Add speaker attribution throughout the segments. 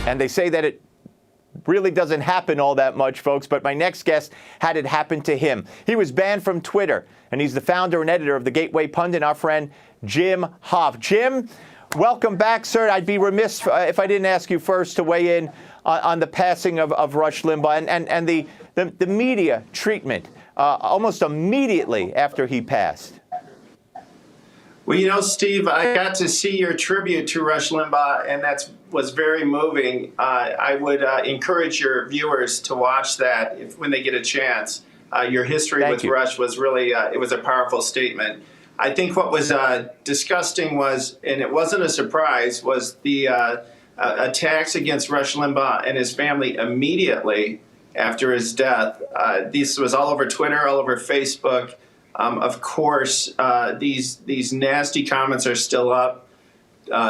Speaker 1: And they say that it really doesn't happen all that much, folks, but my next guest had it happen to him. He was banned from Twitter, and he's the founder and editor of the Gateway Pundit, our friend Jim Hoft. Jim, welcome back, sir. I'd be remiss if I didn't ask you first to weigh in on the passing of Rush Limbaugh and the media treatment almost immediately after he passed.
Speaker 2: Well, you know, Steve, I got to see your tribute to Rush Limbaugh, and that was very moving. I would encourage your viewers to watch that when they get a chance. Your history with Rush was really, it was a powerful statement. I think what was disgusting was, and it wasn't a surprise, was the attacks against Rush Limbaugh and his family immediately after his death. This was all over Twitter, all over Facebook. Of course, these nasty comments are still up.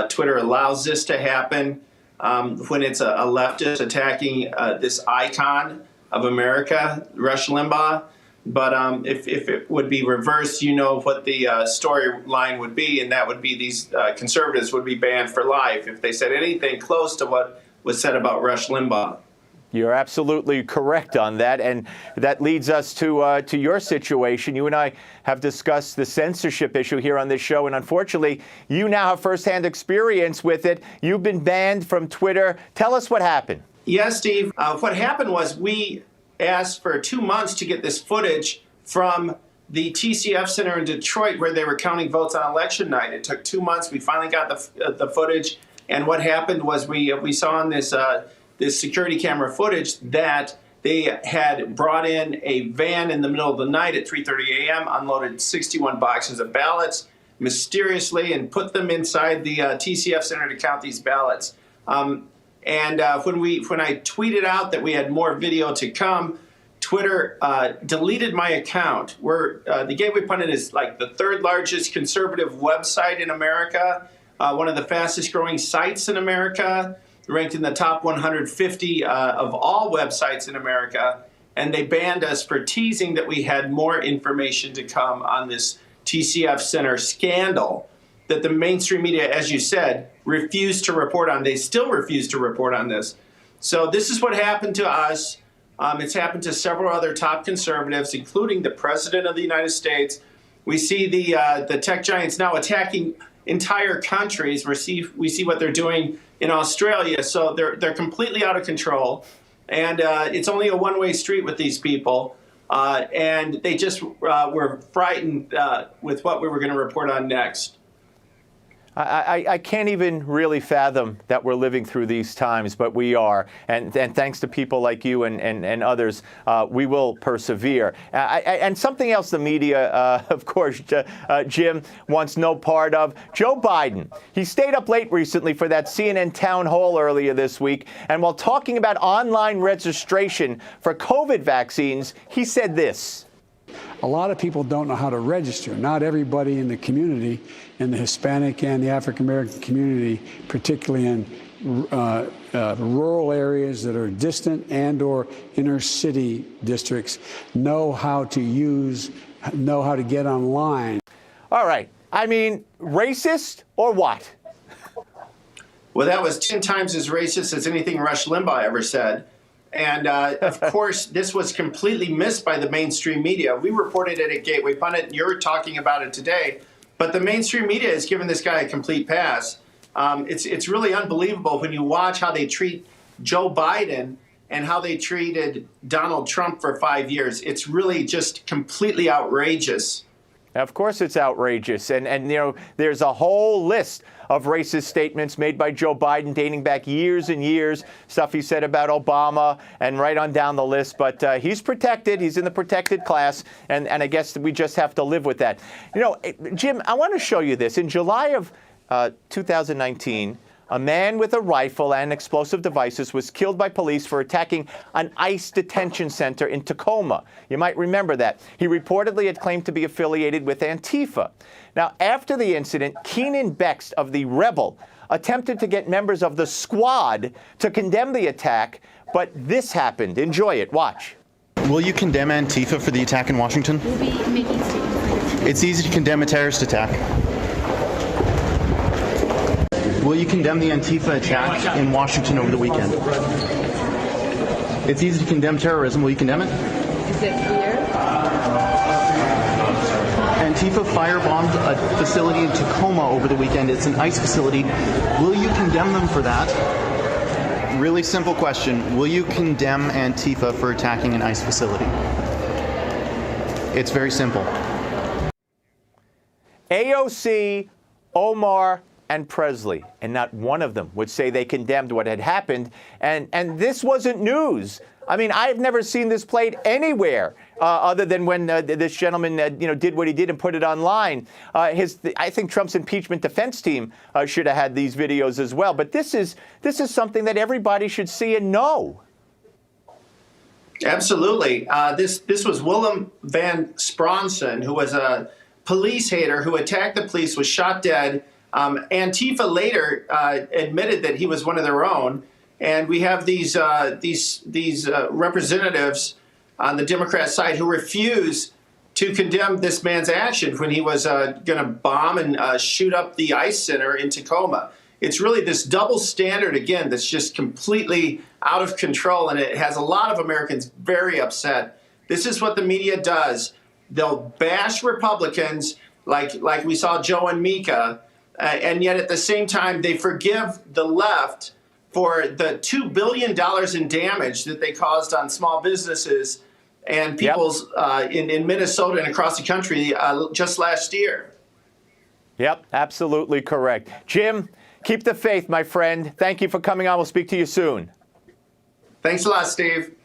Speaker 2: Twitter allows this to happen when it's a leftist attacking this icon of America, Rush Limbaugh. But if it would be reversed, you know what the storyline would be, and that would be these conservatives would be banned for life if they said anything close to what was said about Rush Limbaugh.
Speaker 1: You're absolutely correct on that, and that leads us to your situation. You and I have discussed the censorship issue here on this show, and unfortunately, you now have firsthand experience with it. You've been banned from Twitter. Tell us what happened.
Speaker 2: Yes, Steve. What happened was we asked for 2 months to get this footage from the TCF Center in Detroit where they were counting votes on election night. It took 2 months. We finally got the footage, and what happened was we saw on this security camera footage that they had brought in a van in the middle of the night at 3:30 a.m., unloaded 61 boxes of ballots mysteriously and put them inside the TCF Center to count these ballots. When I tweeted out that we had more video to come, Twitter deleted my account. The Gateway Pundit is like the third largest conservative website in America, one of the fastest growing sites in America, ranked in the top 150 of all websites in America, and they banned us for teasing that we had more information to come on this TCF Center scandal that the mainstream media, as you said, refused to report on. They still refuse to report on this. So this is what happened to us. It's happened to several other top conservatives, including the President of the United States. We see the tech giants now attacking entire countries. We see what they're doing in Australia. So they're completely out of control, and it's only a one-way street with these people. And they just were frightened with what we were going to report on next.
Speaker 1: I can't even really fathom that we're living through these times, but we are. And thanks to people like you and others, we will persevere. And something else the media, of course, Jim, wants no part of. Joe Biden, he stayed up late recently for that CNN town hall earlier this week. And while talking about online registration for COVID vaccines, he said this.
Speaker 3: A lot of people don't know how to register. Not everybody in the community, in the Hispanic and the African-American community, particularly in rural areas that are distant and or inner city districts, know how to get online. All right.
Speaker 1: I mean, racist or what?
Speaker 2: Well, that was 10 times as racist as anything Rush Limbaugh ever said. And, of course, this was completely missed by the mainstream media. We reported it at Gateway Pundit, and you're talking about it today. But the mainstream media has given this guy a complete pass. It's really unbelievable when you watch how they treat Joe Biden and how they treated Donald Trump for 5 years. It's really just completely outrageous.
Speaker 1: Of course it's outrageous. And you know, there's a whole list of racist statements made by Joe Biden dating back years and years, stuff he said about Obama and right on down the list. But he's protected. He's in the protected class. And I guess we just have to live with that. You know, Jim, I want to show you this. In July of 2019, a man with a rifle and explosive devices was killed by police for attacking an ICE detention center in Tacoma. You might remember that. He reportedly had claimed to be affiliated with Antifa. Now, after the incident, Keenan Bext of The Rebel attempted to get members of the Squad to condemn the attack, but this happened. Enjoy it. Watch.
Speaker 4: Will you condemn Antifa for the attack in Washington?
Speaker 5: We'll be making statements.
Speaker 4: It's easy to condemn a terrorist attack. Will you condemn the Antifa attack in Washington over the weekend? It's easy to condemn terrorism. Will you condemn it?
Speaker 5: Is it clear?
Speaker 4: Antifa firebombed a facility in Tacoma over the weekend. It's an ICE facility. Will you condemn them for that? Really simple question. Will you condemn Antifa for attacking an ICE facility? It's very simple.
Speaker 1: AOC, Omar, and Presley, and not one of them would say they condemned what had happened. And this wasn't news. I mean, I've never seen this played anywhere other than when this gentleman, did what he did and put it online. I think Trump's impeachment defense team should have had these videos as well. But this is something that everybody should see and know.
Speaker 2: Absolutely. This was Willem Van Spronsen, who was a police hater who attacked the police, was shot dead. Antifa later admitted that he was one of their own. And we have these representatives on the Democrat side who refuse to condemn this man's action when he was going to bomb and shoot up the ICE center in Tacoma. It's really this double standard, again, that's just completely out of control, and it has a lot of Americans very upset. This is what the media does. They'll bash Republicans like we saw Joe and Mika, and yet at the same time they forgive the left for the $2 billion in damage that they caused on small businesses and people's in Minnesota and across the country just last year.
Speaker 1: Yep, absolutely correct. Jim, keep the faith, my friend. Thank you for coming on. We'll speak to you soon.
Speaker 2: Thanks a lot, Steve.